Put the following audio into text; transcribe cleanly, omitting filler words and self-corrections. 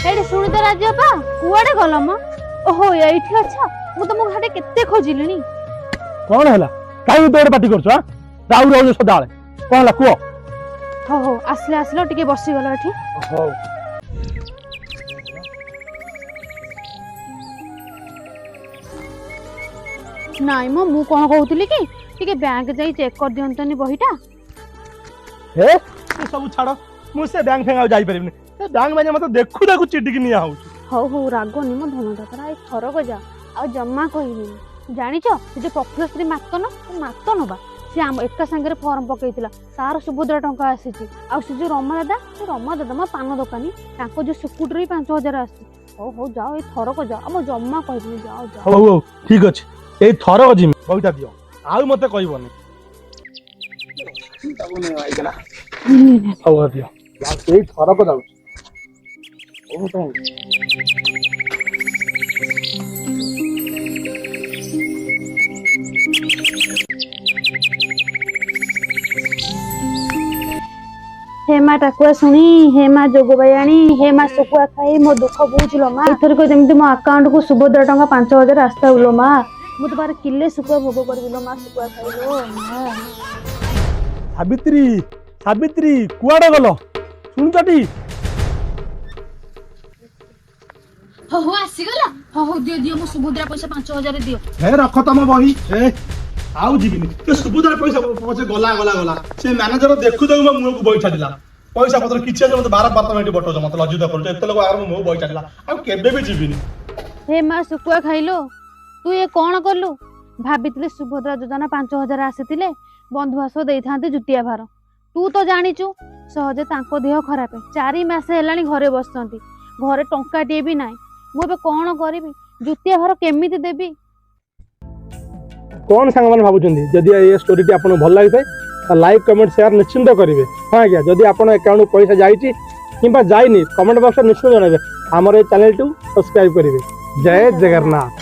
AD सुनी तो राजपा कुआडे गल म ओहो एठी अच्छा मु तुम घाटे केते खोजिलिनी कौन है कहीं तो पार्टी कर राउ राउ सदाले कौन है कुह हो हो आसले आसलो टिके बसी गलो एठी हो नाइ मो मु कोन कहउतली कि टिके बैंक जाई चेक कर दियंतनी बहिटा हे ये सब छाड़ मुझसे बैंक फेंगा जाई परिबनी ए बैंक माने मत देखु देखु चिटिक निया हो हो हो रागनी मो धनटा तरा ए थरक जा आ जम्मा कहिनी जानिचो जे प्रफुल्ल श्री मातन मातन बा से आम एका संगे फॉर्म पकईतिला तार सुभद्रा टंका आसीची आ से जो रमा दादा मा पान दुकानी ताको जो सुकुटरी 5000 आसी हो हो जाओ ए थरक जा हम जम्मा कहिनी जाओ जाओ हो हो ठीक अछि ए थरक जिम बहिटा दियो आउ मते कहबोनी ताबने आई गेला हो दियो ए थरक जाउ ओ तो हेमा टाकुआ शुणी हेमा जोग बयाणी हेमा सुकुआ खाई मो दुख बुझलो मा एथर को जेमति मो अकाउंट को सुभद्रा टंका 5000 आस्ता उलो मा मु तो बार किले सुकुआ भोग करबिलो मा सुकुआ खाइलो मा सावित्री सावित्री कुआडे गलो सुनचटी हो आसी गला हो दियो दियो मो सुभद्रा पैसा 5000 दियो हे रख तम बही ए आउ जीविनी ते सुबुदार पैसा पछे गला गला गला से मैनेजर देखु देखु मो मुंह को बैठा दिला पैसा पत्र किछ जे मते 12 12 मिनिट बटो मते लज्जित करू एते लोग आर मो बैठा दिला आ केबे भी जीविनी हे मा सुकुआ खाइलो तू ये कोन करलु भाबितले सुभद्रा योजना 5000 आसीतिले बंधुआस देइथांते जुतिया भार तू तो जानिचु सहजे तांको देह खराब 4 मास हेलानी घरे बसचंती घरे टंकाटिए भी नाही मु बे कोन करबी जुतिया भार केमिति देबी कौन सांग मैंने भावुं जदि ये स्टोरी आपको भल लगी था लाइक कमेंट शेयर निश्चिंत करेंगे हाँ आज्ञा जदि आप अकाउंट पैसा जाइए कि जाइनी कमेंट बॉक्स निश्चित जनइबे आमर ये चैनल टू सब्सक्राइब करेंगे जय जगन्नाथ।